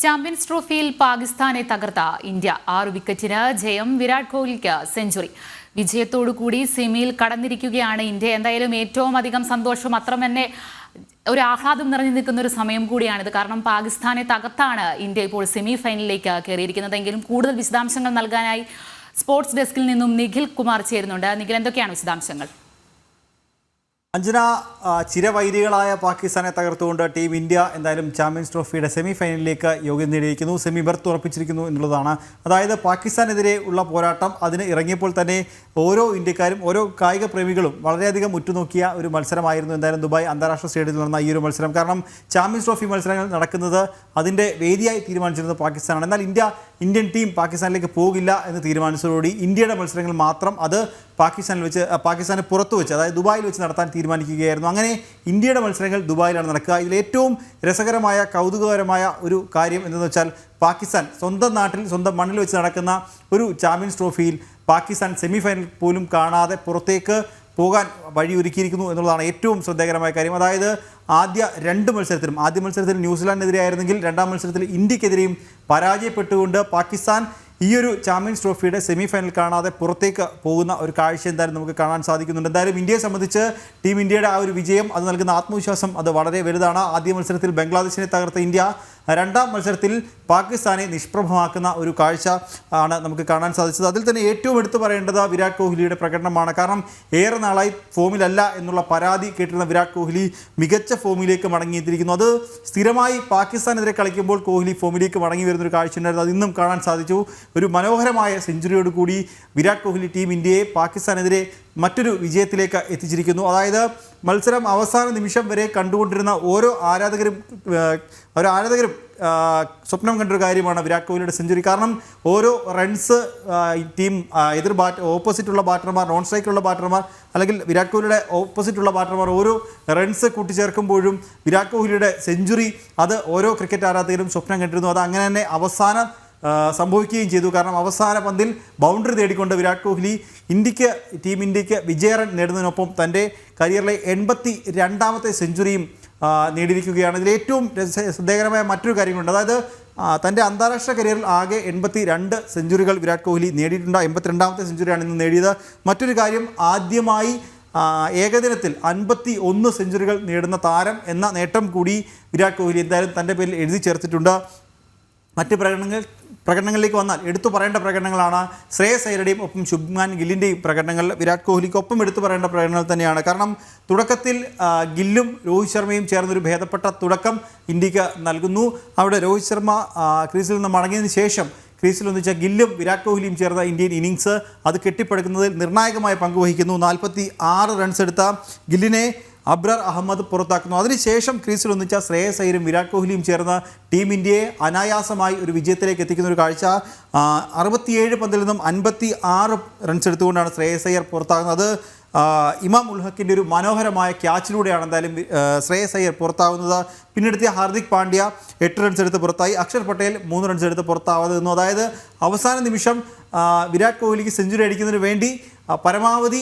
Champions ട്രോഫിയിൽ പാകിസ്ഥാനെ തകർത്ത ഇന്ത്യ 6 വിക്കറ്റിന് ജയം. വിരാട് കോഹ്ലിക്ക് സെഞ്ചുറി. വിജയത്തോടുകൂടി സെമിയിൽ കടന്നിരിക്കുകയാണ് ഇന്ത്യ. എന്തായാലും ഏറ്റവും അധികം സന്തോഷം അത്ര തന്നെ ഒരു ആഹ്ലാദം നിറഞ്ഞു നിൽക്കുന്ന ഒരു സമയം കൂടിയാണിത്. കാരണം പാകിസ്ഥാനെ തകർത്താണ് ഇന്ത്യ ഇപ്പോൾ സെമി ഫൈനലിലേക്ക് കയറിയിരിക്കുന്നതെങ്കിലും കൂടുതൽ വിശദാംശങ്ങൾ നൽകാനായി സ്പോർട്സ് ഡെസ്കിൽ നിന്നും നിഖിൽ കുമാർ ചേരുന്നുണ്ട്. നിഖിൽ, എന്തൊക്കെയാണ് വിശദാംശങ്ങൾ? അഞ്ജന, ചിരവൈരികളായ പാകിസ്ഥാനെ തകർത്തുകൊണ്ട് ടീം ഇന്ത്യ എന്തായാലും ചാമ്പ്യൻസ് ട്രോഫിയുടെ സെമി ഫൈനലിലേക്ക് യോഗ്യത നേടിയിരിക്കുന്നു. സെമി ബെർത്ത് ഉറപ്പിച്ചിരിക്കുന്നു എന്നുള്ളതാണ്. അതായത് പാകിസ്ഥാനെതിരെ ഉള്ള പോരാട്ടം അതിന് ഇറങ്ങിയപ്പോൾ തന്നെ ഓരോ ഇന്ത്യക്കാരും ഓരോ കായിക പ്രേമികളും വളരെയധികം ഉറ്റുനോക്കിയ ഒരു മത്സരമായിരുന്നു എന്തായാലും ദുബായ് അന്താരാഷ്ട്ര സ്റ്റേഡിയത്തിൽ നടന്ന ഈ ഒരു മത്സരം. കാരണം ചാമ്പ്യൻസ് ട്രോഫി മത്സരങ്ങൾ നടക്കുന്നത് അതിൻ്റെ വേദിയായി തീരുമാനിച്ചിരുന്നത് പാകിസ്ഥാനാണ്. എന്നാൽ ഇന്ത്യൻ ടീം പാകിസ്ഥാനിലേക്ക് പോകില്ല എന്ന് തീരുമാനിച്ചതോടുകൂടി ഇന്ത്യയുടെ മത്സരങ്ങൾ മാത്രം അത് പാകിസ്ഥാന് പുറത്തു വെച്ച്, അതായത് ദുബായിൽ വെച്ച് നടത്താൻ തീരുമാനിക്കുകയായിരുന്നു. അങ്ങനെ ഇന്ത്യയുടെ മത്സരങ്ങൾ ദുബായിലാണ് നടക്കുക. ഇതിൽ ഏറ്റവും രസകരമായ കൗതുകകരമായ ഒരു കാര്യം എന്തെന്ന് വെച്ചാൽ പാകിസ്ഥാൻ സ്വന്തം നാട്ടിൽ സ്വന്തം മണ്ണിൽ വെച്ച് നടക്കുന്ന ഒരു ചാമ്പ്യൻസ് ട്രോഫിയിൽ പാകിസ്ഥാൻ സെമി ഫൈനൽ പോലും കാണാതെ പുറത്തേക്ക് പോകാൻ വഴിയൊരുക്കിയിരിക്കുന്നു എന്നുള്ളതാണ് ഏറ്റവും ശ്രദ്ധേയകരമായ കാര്യം. അതായത് ആദ്യ മത്സരത്തിൽ ന്യൂസിലാൻഡിനെതിരെ ആയിരുന്നെങ്കിൽ രണ്ടാം മത്സരത്തിൽ ഇന്ത്യക്കെതിരെയും പരാജയപ്പെട്ടുകൊണ്ട് പാകിസ്ഥാൻ ഈ ഒരു ചാമ്പ്യൻസ് ട്രോഫിയുടെ സെമി ഫൈനൽ കാണാതെ പുറത്തേക്ക് പോകുന്ന ഒരു കാഴ്ച എന്തായാലും നമുക്ക് കാണാൻ സാധിക്കുന്നുണ്ട്. എന്തായാലും ഇന്ത്യയെ സംബന്ധിച്ച് ടീം ഇന്ത്യയുടെ ആ ഒരു വിജയം അത് നൽകുന്ന ആത്മവിശ്വാസം അത് വളരെ വലുതാണ്. ആദ്യ മത്സരത്തിൽ ബംഗ്ലാദേശിനെ തകർത്ത ഇന്ത്യ രണ്ടാം മത്സരത്തിൽ പാകിസ്ഥാനെ നിഷ്പ്രഭമാക്കുന്ന ഒരു കാഴ്ച ആണ് നമുക്ക് കാണാൻ സാധിച്ചത്. അതിൽ തന്നെ ഏറ്റവും എടുത്തു പറയേണ്ടത് വിരാട് കോഹ്ലിയുടെ പ്രകടനമാണ്. കാരണം ഏറെ നാളായി ഫോമിലല്ല എന്നുള്ള പരാതി കേട്ടിരുന്ന വിരാട് കോഹ്ലി മികച്ച ഫോമിലേക്ക് മടങ്ങിയെത്തിയിരിക്കുന്നു. അത് സ്ഥിരമായി പാകിസ്ഥാനെതിരെ കളിക്കുമ്പോൾ കോഹ്ലി ഫോമിലേക്ക് മടങ്ങി വരുന്നൊരു കാഴ്ച ഉണ്ടായിരുന്നു. അത് ഇന്നും കാണാൻ സാധിച്ചു. ഒരു മനോഹരമായ സെഞ്ചുറിയോട് കൂടി വിരാട് കോഹ്ലി ടീം ഇന്ത്യയെ പാകിസ്ഥാനെതിരെ മറ്റൊരു വിജയത്തിലേക്ക് എത്തിച്ചിരിക്കുന്നു. അതായത് മത്സരം അവസാന നിമിഷം വരെ കണ്ടുകൊണ്ടിരുന്ന ഓരോ ആരാധകരും സ്വപ്നം കണ്ടൊരു കാര്യമാണ് വിരാട് കോഹ്ലിയുടെ സെഞ്ചുറി. കാരണം ഓരോ റൺസ് ടീം ഓപ്പോസിറ്റുള്ള ബാറ്റർമാർ, നോൺ സ്ട്രൈക്കിലുള്ള ബാറ്റർമാർ അല്ലെങ്കിൽ വിരാട് കോഹ്ലിയുടെ ഓപ്പോസിറ്റുള്ള ബാറ്റർമാർ ഓരോ റൺസ് കൂട്ടിച്ചേർക്കുമ്പോഴും വിരാട് കോഹ്ലിയുടെ സെഞ്ചുറി അത് ഓരോ ക്രിക്കറ്റ് ആരാധകരും സ്വപ്നം കണ്ടിരുന്നു. അത് അങ്ങനെ തന്നെ അവസാനം സംഭവിക്കുകയും ചെയ്തു. കാരണം അവസാന പന്തിൽ ബൗണ്ടറി തേടിക്കൊണ്ട് വിരാട് കോഹ്ലി ടീം ഇന്ത്യക്ക് വിജയ റൺ നേടുന്നതിനൊപ്പം തൻ്റെ കരിയറിലെ 82ാമത്തെ സെഞ്ചുറിയും നേടിയിരിക്കുകയാണ്. ഇതിൽ ഏറ്റവും ശ്രദ്ധേയകരമായ മറ്റൊരു കാര്യങ്ങളുണ്ട്. അതായത് തൻ്റെ അന്താരാഷ്ട്ര കരിയറിൽ ആകെ 82 സെഞ്ചുറികൾ വിരാട് കോഹ്ലി നേടിയിട്ടുണ്ട്. 82ാമത്തെ സെഞ്ചുറിയാണ് ഇന്ന് നേടിയത്. മറ്റൊരു കാര്യം, ആദ്യമായി ഏകദിനത്തിൽ 51 സെഞ്ചുറികൾ നേടുന്ന താരം എന്ന നേട്ടം കൂടി വിരാട് കോഹ്ലി എന്തായാലും തൻ്റെ പേരിൽ എഴുതി ചേർത്തിട്ടുണ്ട്. മറ്റ് പ്രകടനങ്ങളിലേക്ക് വന്നാൽ എടുത്തു പറയേണ്ട പ്രകടനങ്ങളാണ് ശ്രേയസ് അയ്യരുടെയും ഒപ്പം ശുഭ്മാൻ ഗില്ലിൻ്റെയും പ്രകടനങ്ങൾ. വിരാട് കോഹ്ലിക്കൊപ്പം എടുത്തു പറയേണ്ട പ്രകടനങ്ങൾ തന്നെയാണ്. കാരണം തുടക്കത്തിൽ ഗില്ലും രോഹിത് ശർമ്മയും ചേർന്നൊരു ഭേദപ്പെട്ട തുടക്കം ഇന്ത്യക്ക് നൽകുന്നു. അവിടെ രോഹിത് ശർമ്മ ക്രീസിൽ നിന്ന് മടങ്ങിയതിന് ശേഷം ക്രീസിൽ ഒന്നിച്ച ഗില്ലും വിരാട് കോഹ്ലിയും ചേർന്ന ഇന്ത്യൻ ഇന്നിങ്സ് അത് കെട്ടിപ്പടുക്കുന്നതിൽ നിർണായകമായ പങ്കുവഹിക്കുന്നു. 46 റൺസ് എടുത്ത ഗില്ലിനെ അബ്രാർ അഹമ്മദ് പുറത്താക്കുന്നു. അതിനുശേഷം ക്രീസിൽ ഒന്നിച്ച ശ്രേയസ് അയ്യരും വിരാട് കോഹ്ലിയും ചേർന്ന് ടീം ഇന്ത്യയെ അനായാസമായി ഒരു വിജയത്തിലേക്ക് എത്തിക്കുന്ന ഒരു കാഴ്ച. 67 പന്തിൽ നിന്നും 56 റൺസ് എടുത്തുകൊണ്ടാണ് ശ്രേയസ് അയ്യർ പുറത്താകുന്നത്. ഇമാം ഉൽ ഹക്കിൻ്റെ ഒരു മനോഹരമായ ക്യാച്ചിലൂടെയാണ് എന്തായാലും ശ്രേയസ് അയ്യർ പുറത്താകുന്നത്. പിന്നെടുത്തിയ ഹാർദിക് പാണ്ഡ്യ 8 റൺസ് എടുത്ത് പുറത്തായി. അക്ഷർ പട്ടേൽ 3 റൺസ് എടുത്ത് പുറത്താവാതെ നിന്നു. അതായത് അവസാന നിമിഷം വിരാട് കോഹ്ലിക്ക് സെഞ്ചുറി അടിക്കുന്നതിന് വേണ്ടി പരമാവധി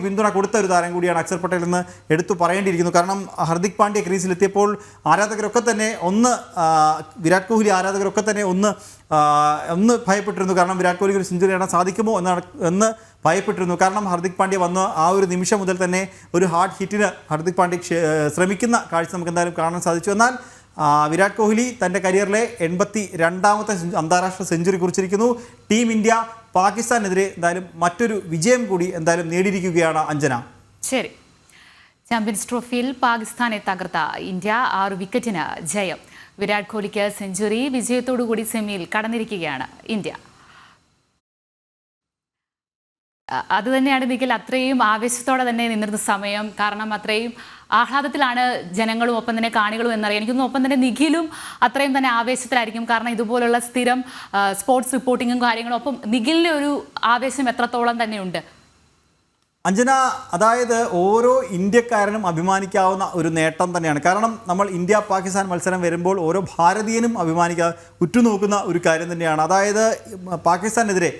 പിന്തുണ കൊടുത്ത ഒരു താരം കൂടിയാണ് അക്ഷർ പട്ടേൽ എന്ന് എടുത്തു പറയേണ്ടിയിരിക്കുന്നു. കാരണം ഹാർദിക് പാണ്ഡ്യ ക്രീസിലെത്തിയപ്പോൾ വിരാട് കോഹ്ലി ആരാധകരൊക്കെ തന്നെ ഒന്ന് ഭയപ്പെട്ടിരുന്നു. കാരണം വിരാട് കോഹ്ലിക്ക് ഒരു സെഞ്ചുറി നേടാൻ സാധിക്കുമോ എന്ന് ഭയപ്പെട്ടിരുന്നു. കാരണം ഹാർദിക് പാണ്ഡ്യ വന്ന് ആ ഒരു നിമിഷം മുതൽ തന്നെ ഒരു ഹാർഡ് ഹിറ്റിന് ഹാർദിക് പാണ്ഡ്യ ശ്രമിക്കുന്ന കാഴ്ച നമുക്ക് എന്തായാലും കാണാൻ സാധിച്ചു. എന്നാൽ വിരാട് കോഹ്ലി തൻ്റെ കരിയറിലെ 82ാമത്തെ അന്താരാഷ്ട്ര സെഞ്ചുറി കുറിച്ചിരിക്കുന്നു. ടീം ഇന്ത്യ പാകിസ്ഥാനെതിരെ എന്തായാലും മറ്റൊരു വിജയം കൂടി എന്തായാലും നേടിയിരിക്കുകയാണ്. അഞ്ജന, ശരി. ചാമ്പ്യൻസ് ട്രോഫിയിൽ പാകിസ്ഥാനെ തകർത്ത ഇന്ത്യ 6 വിക്കറ്റിന് ജയം. വിരാട് കോഹ്ലിക്ക് സെഞ്ചുറി. വിജയത്തോടുകൂടി സെമിയിൽ കടന്നിരിക്കുകയാണ് ഇന്ത്യ. അതുതന്നെയാണ് നിഖിൽ, അത്രയും ആവേശത്തോടെ തന്നെ നിന്നിരുന്ന സമയം. കാരണം അത്രയും ആഹ്ലാദത്തിലാണ് ജനങ്ങളും ഒപ്പം തന്നെ കാണികളും എന്നറിയാം. എനിക്കൊന്നും ഒപ്പം തന്നെ നിഖിലും അത്രയും തന്നെ ആവേശത്തിലായിരിക്കും. കാരണം ഇതുപോലുള്ള സ്ഥിരം സ്പോർട്സ് റിപ്പോർട്ടിങ്ങും കാര്യങ്ങളും ഒപ്പം നിഖിലിൻ്റെ ഒരു ആവേശം എത്രത്തോളം തന്നെയുണ്ട്? അഞ്ജന, അതായത് ഓരോ ഇന്ത്യക്കാരനും അഭിമാനിക്കാവുന്ന ഒരു നേട്ടം തന്നെയാണ്. കാരണം നമ്മൾ ഇന്ത്യ പാകിസ്ഥാൻ മത്സരം വരുമ്പോൾ ഓരോ ഭാരതീയനും ഉറ്റുനോക്കുന്ന ഒരു കാര്യം തന്നെയാണ്. അതായത് പാകിസ്ഥാനെതിരെ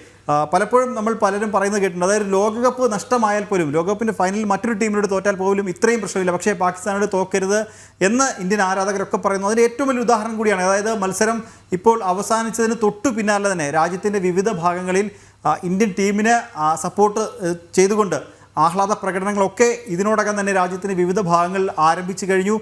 പലപ്പോഴും നമ്മൾ പലരും പറയുന്നത് കേട്ടിട്ടുണ്ട്. അതായത് ലോകകപ്പ് നഷ്ടമായാൽ പോലും, ലോകകപ്പിൻ്റെ ഫൈനലിൽ മറ്റൊരു ടീമിനോട് തോറ്റാൽ പോലും ഇത്രയും പ്രശ്നമില്ല, പക്ഷേ പാകിസ്ഥാനോട് തോക്കരുത് എന്ന് ഇന്ത്യൻ ആരാധകരൊക്കെ പറയുന്നു. അതിന് ഏറ്റവും വലിയ ഉദാഹരണം കൂടിയാണ്. അതായത് മത്സരം ഇപ്പോൾ അവസാനിച്ചതിന് തൊട്ടു പിന്നാലെ തന്നെ രാജ്യത്തിൻ്റെ വിവിധ ഭാഗങ്ങളിൽ ഇന്ത്യൻ ടീമിന് സപ്പോർട്ട് ചെയ്തുകൊണ്ട് ആഹ്ലാദ പ്രകടനങ്ങളൊക്കെ ഇതിനോടകം തന്നെ രാജ്യത്തിൻ്റെ വിവിധ ഭാഗങ്ങളിൽ ആരംഭിച്ചു കഴിഞ്ഞു.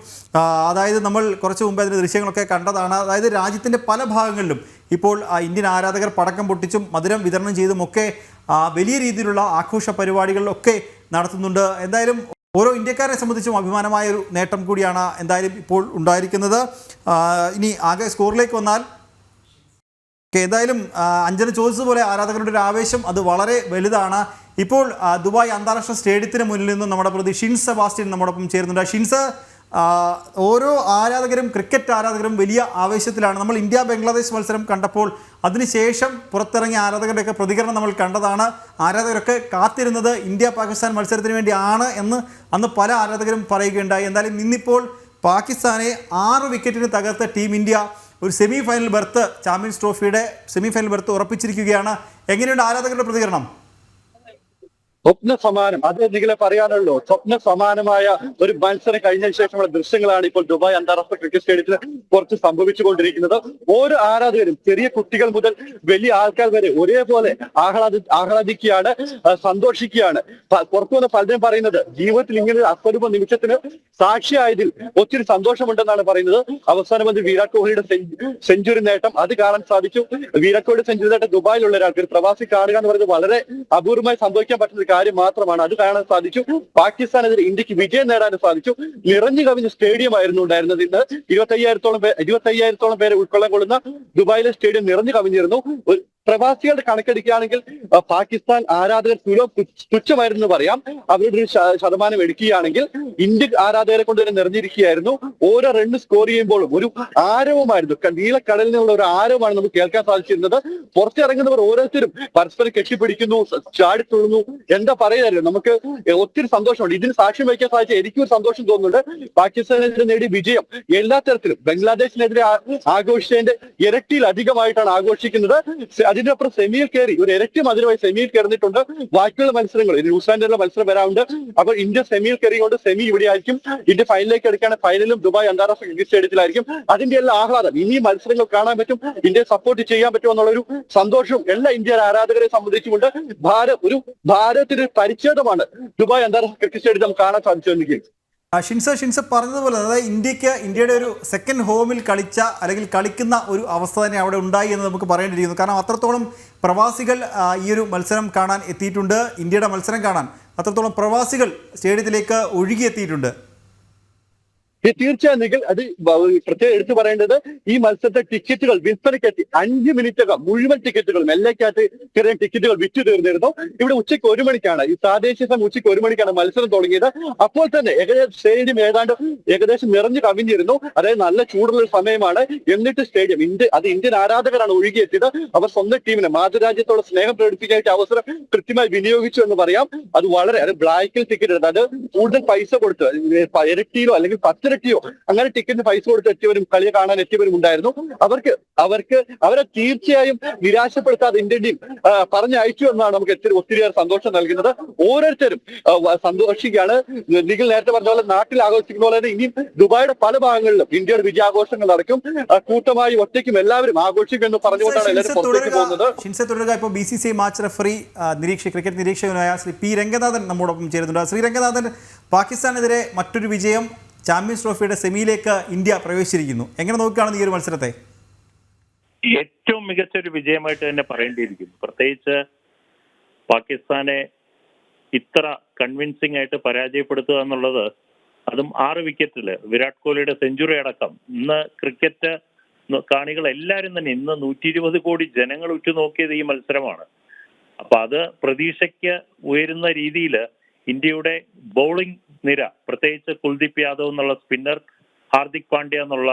അതായത് നമ്മൾ കുറച്ച് മുമ്പ് അതിൻ്റെ ദൃശ്യങ്ങളൊക്കെ കണ്ടതാണ്. അതായത് രാജ്യത്തിൻ്റെ പല ഭാഗങ്ങളിലും ഇപ്പോൾ ഇന്ത്യൻ ആരാധകർ പടക്കം പൊട്ടിച്ചും മധുരം വിതരണം ചെയ്തുമൊക്കെ വലിയ രീതിയിലുള്ള ആഘോഷ പരിപാടികളിലൊക്കെ നടത്തുന്നുണ്ട്. എന്തായാലും ഓരോ ഇന്ത്യക്കാരെ സംബന്ധിച്ചും അഭിമാനമായ ഒരു നേട്ടം കൂടിയാണ് എന്തായാലും ഇപ്പോൾ ഉണ്ടായിരിക്കുന്നത്. ഇനി ആകെ സ്കോറിലേക്ക് വന്നാൽ എന്തായാലും അഞ്ജന ചോദിച്ചതുപോലെ ആരാധകരുടെ ഒരു ആവേശം അത് വളരെ വലുതാണ്. ഇപ്പോൾ ദുബായ് അന്താരാഷ്ട്ര സ്റ്റേഡിയത്തിന് മുന്നിൽ നിന്നും നമ്മുടെ പ്രതി ഷിൻസ് സെബാസ്റ്റ്യൻ നമ്മോടൊപ്പം ചേരുന്നുണ്ട്. ഷിൻസ്, ഓരോ ആരാധകരും, ക്രിക്കറ്റ് ആരാധകരും വലിയ ആവേശത്തിലാണ്. നമ്മൾ ഇന്ത്യ ബംഗ്ലാദേശ് മത്സരം കണ്ടപ്പോൾ അതിനുശേഷം പുറത്തിറങ്ങിയ ആരാധകരുടെയൊക്കെ പ്രതികരണം നമ്മൾ കണ്ടതാണ്. ആരാധകരൊക്കെ കാത്തിരുന്നത് ഇന്ത്യ പാകിസ്ഥാൻ മത്സരത്തിന് വേണ്ടിയാണ് എന്ന് അന്ന് പല ആരാധകരും പറയുകയുണ്ടായി. എന്തായാലും ഇന്നിപ്പോൾ പാകിസ്ഥാനെ 6 വിക്കറ്റിന് തകർത്ത ടീം ഇന്ത്യ ഒരു സെമി ഫൈനൽ ബർത്ത്, ചാമ്പ്യൻസ് ട്രോഫിയുടെ സെമി ഫൈനൽ ബർത്ത് ഉറപ്പിച്ചിരിക്കുകയാണ്. എങ്ങനെയുണ്ട് ആരാധകരുടെ പ്രതികരണം? സ്വപ്ന സമാനം, അത് നിങ്ങളെ പറയാനുള്ളൂ. സ്വപ്ന സമാനമായ ഒരു മത്സരം കഴിഞ്ഞതിന് ശേഷമുള്ള ദൃശ്യങ്ങളാണ് ഇപ്പോൾ ദുബായ് അന്താരാഷ്ട്ര ക്രിക്കറ്റ് സ്റ്റേഡിയത്തിൽ കുറച്ച് സംഭവിച്ചുകൊണ്ടിരിക്കുന്നത്. ഓരോ ആരാധകരും, ചെറിയ കുട്ടികൾ മുതൽ വലിയ ആൾക്കാർ വരെ ഒരേപോലെ ആഹ്ലാദിക്കുകയാണ്, സന്തോഷിക്കുകയാണ്. പുറത്തുവന്ന പലരും പറയുന്നത് ജീവിതത്തിൽ ഇങ്ങനെ ഒരു അപൂർവ നിമിഷത്തിന് സാക്ഷിയായതിൽ ഒത്തിരി സന്തോഷമുണ്ടെന്നാണ് പറയുന്നത്. അവസാനം വന്ന് വിരാട് കോഹ്ലിയുടെ സെഞ്ചുറി നേട്ടം അത് കാണാൻ സാധിച്ചു. വിരാട് കോഹ്ലിയുടെ സെഞ്ചുറി നേട്ടം ദുബായിലുള്ള ഒരാൾക്ക്, ഒരു പ്രവാസി കാണുക എന്ന് പറയുന്നത് വളരെ അപൂർവമായി സംഭവിക്കാൻ പറ്റുന്ന കാര്യം മാത്രമാണ്. അത് കാണാൻ സാധിച്ചു. പാകിസ്ഥാനെതിരെ ഇന്ത്യക്ക് വിജയം നേടാൻ സാധിച്ചു. നിറഞ്ഞു കവിഞ്ഞ സ്റ്റേഡിയം ആയിരുന്നു ഉണ്ടായിരുന്നത്. ഇന്ന് 25,000 പേരെ ഉൾക്കൊള്ളാൻ കൊള്ളുന്ന ദുബായിലെ സ്റ്റേഡിയം നിറഞ്ഞു കവിഞ്ഞിരുന്നു. പ്രവാസികളുടെ കണക്കെടുക്കുകയാണെങ്കിൽ പാകിസ്ഥാൻ ആരാധകർ തുച്ഛമായിരുന്നു പറയാം. അവരുടെ ഒരു ശതമാനം എടുക്കുകയാണെങ്കിൽ ഇന്ത്യൻ ആരാധകരെ കൊണ്ട് തന്നെ നിറഞ്ഞിരിക്കുകയായിരുന്നു. ഓരോ റണ്ണ് സ്കോർ ചെയ്യുമ്പോഴും ഒരു ആരവമായിരുന്നു, നീലക്കടലിൽ നിന്നുള്ള ഒരു ആരവമാണ് നമുക്ക് കേൾക്കാൻ സാധിച്ചിരുന്നത്. പുറത്തിറങ്ങുന്നവർ ഓരോരുത്തരും പരസ്പരം കെട്ടിപ്പിടിക്കുന്നു, ചാടിത്തുള്ളുന്നു. എന്താ പറയുക, നമുക്ക് ഒത്തിരി സന്തോഷമുണ്ട്. ഇതിന് സാക്ഷ്യം വഹിക്കാൻ സാധിച്ച എനിക്കും ഒരു സന്തോഷം തോന്നുന്നുണ്ട്. പാകിസ്ഥാനെതിരെ നേടിയ വിജയം എല്ലാ തരത്തിലും ബംഗ്ലാദേശിനെതിരെ ആഘോഷിച്ചതിന്റെ ഇരട്ടിയിലധികമായിട്ടാണ് ആഘോഷിക്കുന്നത്. അതിനപ്പുറം സെമിയിൽ കയറി ഒരു ഇരട്ടി മധുരമായി സെമിയിൽ കയറിയിട്ടുണ്ട്. ബാക്കിയുള്ള മത്സരങ്ങൾ, ന്യൂസിലാൻഡിലുള്ള മത്സരം വരാറുണ്ട്. അപ്പോൾ ഇന്ത്യ സെമിയിൽ കയറിയുകൊണ്ട് സെമി ഇവിടെ ആയിരിക്കും. ഇന്ത്യ ഫൈനലിലേക്ക് എടുക്കുകയാണ്. ഫൈനലും ദുബായ് അന്താരാഷ്ട്ര ക്രിക്കറ്റ് സ്റ്റേഡിയത്തിലായിരിക്കും. അതിന്റെ എല്ലാ ആഹ്ലാദം, ഇനി മത്സരങ്ങൾ കാണാൻ പറ്റും, ഇന്ത്യയെ സപ്പോർട്ട് ചെയ്യാൻ പറ്റും എന്നുള്ളൊരു സന്തോഷവും എല്ലാ ഇന്ത്യ ആരാധകരെ സംബന്ധിച്ചുകൊണ്ട് ഭാരതത്തിന് പരിച്ഛേദമാണ് ദുബായ് അന്താരാഷ്ട്ര ക്രിക്കറ്റ് സ്റ്റേഡിയം കാണാൻ സാധിച്ചതെങ്കിൽ. ഷിൻസ പറഞ്ഞതുപോലെ, അതായത് ഇന്ത്യയുടെ ഒരു സെക്കൻഡ് ഹോമിൽ കളിക്കുന്ന ഒരു അവസ്ഥ തന്നെ അവിടെ ഉണ്ടായി എന്ന് നമുക്ക് പറയേണ്ടിയിരിക്കുന്നു. കാരണം അത്രത്തോളം പ്രവാസികൾ ഈ ഒരു മത്സരം കാണാൻ എത്തിയിട്ടുണ്ട്. ഇന്ത്യയുടെ മത്സരം കാണാൻ അത്രത്തോളം പ്രവാസികൾ സ്റ്റേഡിയത്തിലേക്ക് ഒഴുകിയെത്തിയിട്ടുണ്ട്. തീർച്ചയായും നിങ്ങൾ അത് പ്രത്യേകം എടുത്തു പറയേണ്ടത്, ഈ മത്സരത്തെ ടിക്കറ്റുകൾ വിൽപ്പനയ്ക്കെത്തി 5 മിനിറ്റകം മുഴുവൻ ടിക്കറ്റുകളും എല്ലാക്കാട്ട് ചെറിയ ടിക്കറ്റുകൾ വിറ്റു തീർന്നിരുന്നു. ഇവിടെ ഉച്ചയ്ക്ക് 1 മണിക്കാണ്, ഈ പ്രാദേശിക സമയം ഉച്ചയ്ക്ക് 1 മണിക്കാണ് മത്സരം തുടങ്ങിയത്. അപ്പോൾ തന്നെ സ്റ്റേഡിയം ഏകദേശം നിറഞ്ഞു കവിഞ്ഞിരുന്നു. അതായത് നല്ല ചൂടുള്ള സമയമാണ്. എന്നിട്ട് സ്റ്റേഡിയം ഇന്ത്യൻ ആരാധകരാണ് ഒഴുകിയെത്തിയത്. അവർ സ്വന്തം ടീമിനെ, മാതൃരാജ്യത്തോട് സ്നേഹം പ്രകടിപ്പിക്കാനായിട്ട് അവസരം കൃത്യമായി വിനിയോഗിച്ചു എന്ന് പറയാം. അത് ബ്ലാക്കിൽ ടിക്കറ്റ് എടുത്ത്, അത് കൂടുതൽ പൈസ കൊടുത്ത് ഇരട്ടിയിലോ അല്ലെങ്കിൽ 10 ഇരട്ടിയോ അങ്ങനെ ടിക്കറ്റിന് പൈസ കൊടുത്ത് എത്തിയവരും കളിയെ കാണാൻ എത്തിയവരും ഉണ്ടായിരുന്നു. അവരെ തീർച്ചയായും നിരാശപ്പെടുത്താതെ ഇന്ത്യൻ ടീം പറഞ്ഞയച്ചു എന്നാണ് നമുക്ക് ഒത്തിരിയേറെ സന്തോഷം നൽകുന്നത്. ഓരോരുത്തരും സന്തോഷിക്കുകയാണ്. നിങ്ങൾ നേരത്തെ പറഞ്ഞ പോലെ നാട്ടിൽ ആഘോഷിക്കുന്ന പോലെ തന്നെ ഇനിയും ദുബായിയുടെ പല ഭാഗങ്ങളിലും ഇന്ത്യയുടെ വിജയാഘോഷങ്ങൾ നടക്കും. കൂട്ടമായി ഒറ്റയ്ക്കും എല്ലാവരും ആഘോഷിക്കുമെന്ന് പറഞ്ഞുകൊണ്ടാണ് എല്ലാവരും പുറത്തേക്ക് പോകുന്നത്. ഇപ്പോൾ BCCI മാച്ച് റഫറി ക്രിക്കറ്റ് നിരീക്ഷകനായ ശ്രീ പി രംഗനാഥൻ നമ്മോടൊപ്പം ചേരുന്നുണ്ട്. ശ്രീ രംഗനാഥൻ, പാകിസ്ഥാനെതിരെ മറ്റൊരു വിജയം, ചാമ്പ്യൻസ് ട്രോഫിയുടെ സെമിയിലേക്ക് ഇന്ത്യ പ്രവേശിച്ചിരിക്കുന്നു. എങ്ങനെ നോക്കുകയാണ് ഈ ഒരു മത്സരത്തെ? ഏറ്റവും മികച്ചൊരു വിജയമായിട്ട് തന്നെ പറയേണ്ടിയിരിക്കുന്നു. പ്രത്യേകിച്ച് പാകിസ്ഥാനെ ഇത്ര കൺവിൻസിംഗ് ആയിട്ട് പരാജയപ്പെടുത്തുക എന്നുള്ളത്, അതും 6 വിക്കറ്റില് വിരാട് കോഹ്ലിയുടെ സെഞ്ചുറി അടക്കം. ഇന്ന് ക്രിക്കറ്റ് കാണികൾ എല്ലാവരും തന്നെ, ഇന്ന് 120 കോടി ജനങ്ങൾ ഉറ്റുനോക്കിയത് ഈ മത്സരമാണ്. അപ്പൊ അത് പ്രതീക്ഷയ്ക്ക് ഉയരുന്ന രീതിയിൽ ഇന്ത്യയുടെ ബൗളിംഗ് നിര, പ്രത്യേകിച്ച് കുൽദീപ് യാദവ് എന്നുള്ള സ്പിന്നർ, ഹാർദിക് പാണ്ഡ്യ എന്നുള്ള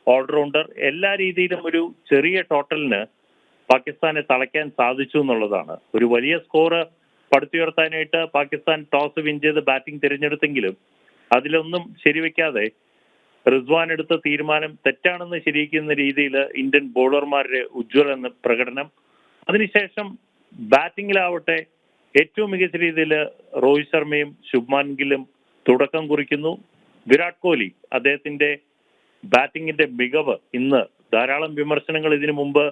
ഓൾറൗണ്ടർ, എല്ലാ രീതിയിലും ഒരു ചെറിയ ടോട്ടലിന് പാകിസ്ഥാനെ തളയ്ക്കാൻ സാധിച്ചു എന്നുള്ളതാണ്. ഒരു വലിയ സ്കോർ പടുത്തുയർത്താനായിട്ട് പാകിസ്ഥാൻ ടോസ് വിൻ ചെയ്ത് ബാറ്റിംഗ് തിരഞ്ഞെടുത്തെങ്കിലും അതിലൊന്നും ശരിവെക്കാതെ റിസ്വാൻ എടുത്ത തീരുമാനം തെറ്റാണെന്ന് ശരിവെക്കുന്ന രീതിയിൽ ഇന്ത്യൻ ബോളർമാരുടെ ഉജ്ജ്വല പ്രകടനം. അതിനുശേഷം ബാറ്റിംഗിലാവട്ടെ ഏറ്റവും മികച്ച രീതിയിൽ രോഹിത് ശർമ്മയും ശുഭ്മാൻ ഗില്ലും തുടക്കം കുറിക്കുന്നു. വിരാട് കോഹ്ലി അദ്ദേഹത്തിന്റെ ബാറ്റിംഗിന്റെ മികവ് ഇന്ന് ധാരാളം വിമർശനങ്ങൾ ഇതിനു മുമ്പ്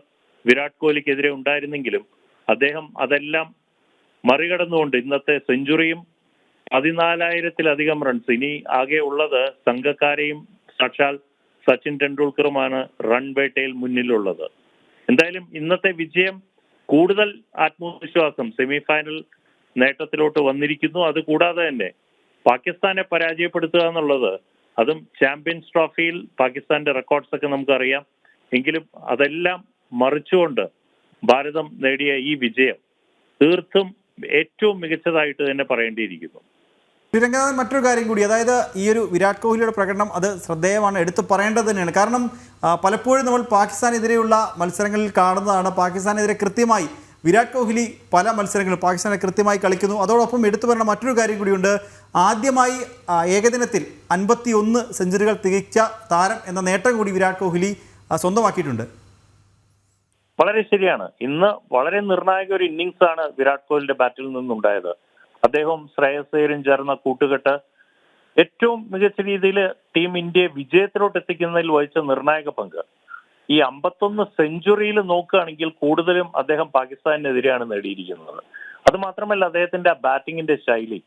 വിരാട് കോഹ്ലിക്കെതിരെ ഉണ്ടായിരുന്നെങ്കിലും അദ്ദേഹം അതെല്ലാം മറികടന്നുകൊണ്ട് ഇന്നത്തെ സെഞ്ചുറിയും 14,000-ലധികം റൺസ്, ഇനി ആകെ ഉള്ളത് സംഘക്കാരെയും സാക്ഷാൽ സച്ചിൻ ടെണ്ടുൽക്കറുമാണ് റൺ വേട്ടയിൽ മുന്നിലുള്ളത്. എന്തായാലും ഇന്നത്തെ വിജയം കൂടുതൽ ആത്മവിശ്വാസം സെമി ഫൈനൽ നേട്ടത്തിലോട്ട് വന്നിരിക്കുന്നു. അതുകൂടാതെ തന്നെ പാകിസ്ഥാനെ പരാജയപ്പെടുത്തുക എന്നുള്ളത്, അതും ചാമ്പ്യൻസ് ട്രോഫിയിൽ പാകിസ്ഥാന്റെ റെക്കോർഡ്സ് ഒക്കെ നമുക്കറിയാം, എങ്കിലും അതെല്ലാം മറിച്ചുകൊണ്ട് ഭാരതം നേടിയ ഈ വിജയം തീർത്തും ഏറ്റവും മികച്ചതായിട്ട് തന്നെ പറയേണ്ടിയിരിക്കുന്നു. ശ്രീരംഗനാഥൻ, മറ്റൊരു കാര്യം കൂടി, അതായത് ഈ ഒരു വിരാട് കോഹ്ലിയുടെ പ്രകടനം അത് ശ്രദ്ധേയമാണ്, എടുത്തു പറയേണ്ടത് തന്നെയാണ്. കാരണം പലപ്പോഴും നമ്മൾ പാകിസ്ഥാനെതിരെയുള്ള മത്സരങ്ങളിൽ കാണുന്നതാണ്, പാകിസ്ഥാനെതിരെ കൃത്യമായി വിരാട് കോഹ്ലി പല മത്സരങ്ങളും പാകിസ്ഥാനെ കൃത്യമായി കളിക്കുന്നു. അതോടൊപ്പം എടുത്തു പറയുന്ന മറ്റൊരു കാര്യം കൂടിയുണ്ട്, ആദ്യമായി ഏകദിനത്തിൽ 51 സെഞ്ചുറികൾ തികച്ച താരം എന്ന നേട്ടം കൂടി വിരാട് കോഹ്ലി സ്വന്തമാക്കിയിട്ടുണ്ട്. വളരെ ശരിയാണ്. ഇന്ന് വളരെ നിർണായക ഒരു ഇന്നിങ്സ് ആണ് വിരാട് കോഹ്ലിയുടെ ബാറ്റിൽ നിന്നുണ്ടായത്. അദ്ദേഹവും ശ്രേയസ് അയ്യരും ചേർന്ന കൂട്ടുകെട്ട് ഏറ്റവും മികച്ച രീതിയിൽ ടീം ഇന്ത്യയെ വിജയത്തിലോട്ട് എത്തിക്കുന്നതിൽ വഹിച്ച നിർണായക പങ്ക്. ഈ 51 സെഞ്ചുറിയിൽ നോക്കുകയാണെങ്കിൽ കൂടുതലും അദ്ദേഹം പാകിസ്ഥാനെതിരെയാണ് നേടിയിരിക്കുന്നത്. അത് മാത്രമല്ല അദ്ദേഹത്തിന്റെ ആ ബാറ്റിങ്ങിന്റെ ശൈലി,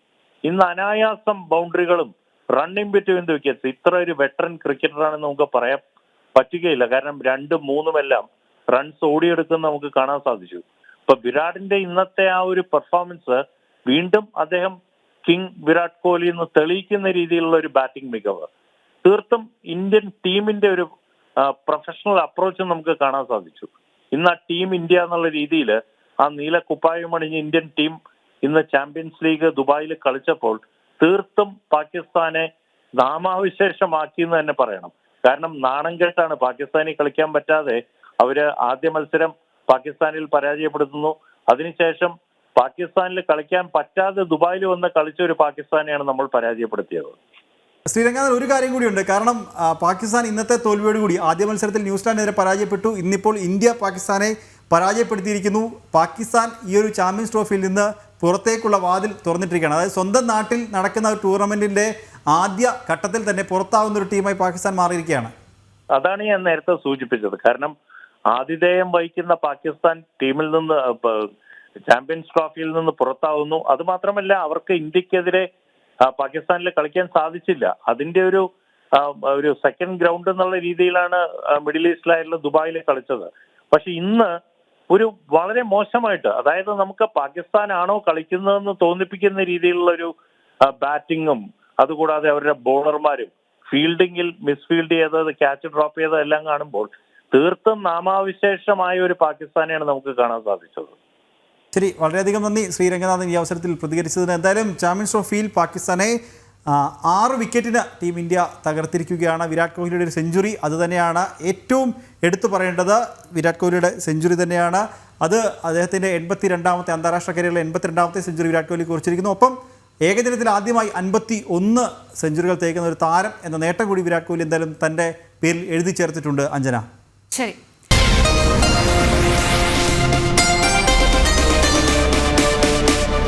ഇന്ന് അനായാസം ബൗണ്ടറികളും റണ്ണിംഗ് ബിറ്റ്വീൻ ദി വിക്കറ്റ്സ്, ഇത്ര ഒരു വെറ്ററൻ ക്രിക്കറ്ററാണെന്ന് നമുക്ക് പറയാൻ പറ്റുകയില്ല. കാരണം 2, 3 റൺസ് ഓടിയെടുക്കുന്ന നമുക്ക് കാണാൻ സാധിച്ചു. ഇപ്പൊ വിരാടിന്റെ ഇന്നത്തെ ആ ഒരു പെർഫോമൻസ് വീണ്ടും അദ്ദേഹം കിങ് വിരാട് കോഹ്ലി എന്ന് തെളിയിക്കുന്ന രീതിയിലുള്ള ഒരു ബാറ്റിംഗ് മികവ്, തീർത്തും ഇന്ത്യൻ ടീമിന്റെ ഒരു പ്രൊഫഷണൽ അപ്രോച്ച് നമുക്ക് കാണാൻ സാധിച്ചു. ഇന്ന് ആ ടീം ഇന്ത്യ എന്നുള്ള രീതിയിൽ ആ നീല കുപ്പായം അണിഞ്ഞ് ഇന്ത്യൻ ടീം ഇന്ന് ചാമ്പ്യൻസ് ലീഗ് ദുബായിൽ കളിച്ചപ്പോൾ തീർത്തും പാകിസ്ഥാനെ നാമാവിശേഷമാക്കി എന്ന് തന്നെ പറയണം. കാരണം നാണം കെട്ടാണ് പാകിസ്ഥാനിൽ കളിക്കാൻ പറ്റാതെ അവര് ആദ്യ മത്സരം പാകിസ്ഥാനിൽ പരാജയപ്പെടുത്തുന്നു. അതിനുശേഷം പാകിസ്ഥാനിൽ കളിക്കാൻ പറ്റാതെ ദുബായിൽ വന്ന് കളിച്ച ഒരു പാകിസ്ഥാനെയാണ് നമ്മൾ പരാജയപ്പെടുത്തിയത്. ശ്രീരംഗനാഥൻ, ഒരു കാര്യം കൂടിയുണ്ട്, കാരണം പാകിസ്ഥാൻ ഇന്നത്തെ തോൽവിയോടുകൂടി ആദ്യ മത്സരത്തിൽ ന്യൂസിലാൻഡിനെതിരെ പരാജയപ്പെട്ടു, ഇന്നിപ്പോൾ ഇന്ത്യ പാകിസ്ഥാനെ പരാജയപ്പെടുത്തിയിരിക്കുന്നു. പാകിസ്ഥാൻ ഈ ഒരു ചാമ്പ്യൻസ് ട്രോഫിയിൽ നിന്ന് പുറത്തേക്കുള്ള വാതിൽ തുറന്നിട്ടിരിക്കുകയാണ്. അതായത് സ്വന്തം നാട്ടിൽ നടക്കുന്ന ഒരു ടൂർണമെന്റിന്റെ ആദ്യ ഘട്ടത്തിൽ തന്നെ പുറത്താവുന്ന ഒരു ടീമായി പാകിസ്ഥാൻ മാറിയിരിക്കുകയാണ്. അതാണ് ഞാൻ നേരത്തെ സൂചിപ്പിച്ചത്. കാരണം ആതിഥേയം വഹിക്കുന്ന പാകിസ്ഥാൻ ടീമിൽ നിന്ന് ചാമ്പ്യൻസ് ട്രോഫിയിൽ നിന്ന് പുറത്താവുന്നു. അത് മാത്രമല്ല അവർക്ക് ഇന്ത്യക്കെതിരെ പാകിസ്ഥാനിൽ കളിക്കാൻ സാധിച്ചില്ല. അതിന്റെ ഒരു സെക്കൻഡ് ഗ്രൗണ്ട് എന്നുള്ള രീതിയിലാണ് മിഡിൽ ഈസ്റ്റിലായിട്ടുള്ള ദുബായിൽ കളിച്ചത്. പക്ഷെ ഇന്ന് ഒരു വളരെ മോശമായിട്ട്, അതായത് നമുക്ക് പാകിസ്ഥാൻ ആണോ കളിക്കുന്നതെന്ന് തോന്നിപ്പിക്കുന്ന രീതിയിലുള്ള ഒരു ബാറ്റിങ്ങും അതുകൂടാതെ അവരുടെ ബോളർമാരും ഫീൽഡിങ്ങിൽ മിസ്ഫീൽഡ് ചെയ്തത്, ക്യാച്ച് ഡ്രോപ്പ് ചെയ്തത് എല്ലാം കാണുമ്പോൾ തീർത്തും നാമാവിശേഷമായ ഒരു പാകിസ്ഥാനെയാണ് നമുക്ക് കാണാൻ സാധിച്ചത്. ശരി, വളരെയധികം നന്ദി ശ്രീരംഗനാഥൻ ഈ അവസരത്തിൽ പ്രതികരിച്ചതിന്. എന്തായാലും ചാമ്പ്യൻസ് ട്രോഫിയിൽ പാകിസ്ഥാനെ 6 വിക്കറ്റിന് ടീം ഇന്ത്യ തകർത്തിരിക്കുകയാണ്. വിരാട് കോഹ്ലിയുടെ ഒരു സെഞ്ചുറി അതുതന്നെയാണ് ഏറ്റവും എടുത്തു പറയേണ്ടത്. വിരാട് കോഹ്ലിയുടെ സെഞ്ചുറി തന്നെയാണ് അത്. അദ്ദേഹത്തിൻ്റെ 82ാമത്തെ അന്താരാഷ്ട്ര കരിയറിലെ 82ാമത്തെ സെഞ്ചുറി വിരാട് കോഹ്ലി കുറിച്ചിരിക്കുന്നു. ഒപ്പം ഏകദിനത്തിൽ ആദ്യമായി 51 സെഞ്ചുറികൾ തേക്കുന്ന ഒരു താരം എന്ന നേട്ടം കൂടി വിരാട് കോഹ്ലി എന്തായാലും തൻ്റെ പേരിൽ എഴുതി ചേർത്തിട്ടുണ്ട്. അഞ്ജന, ശരി.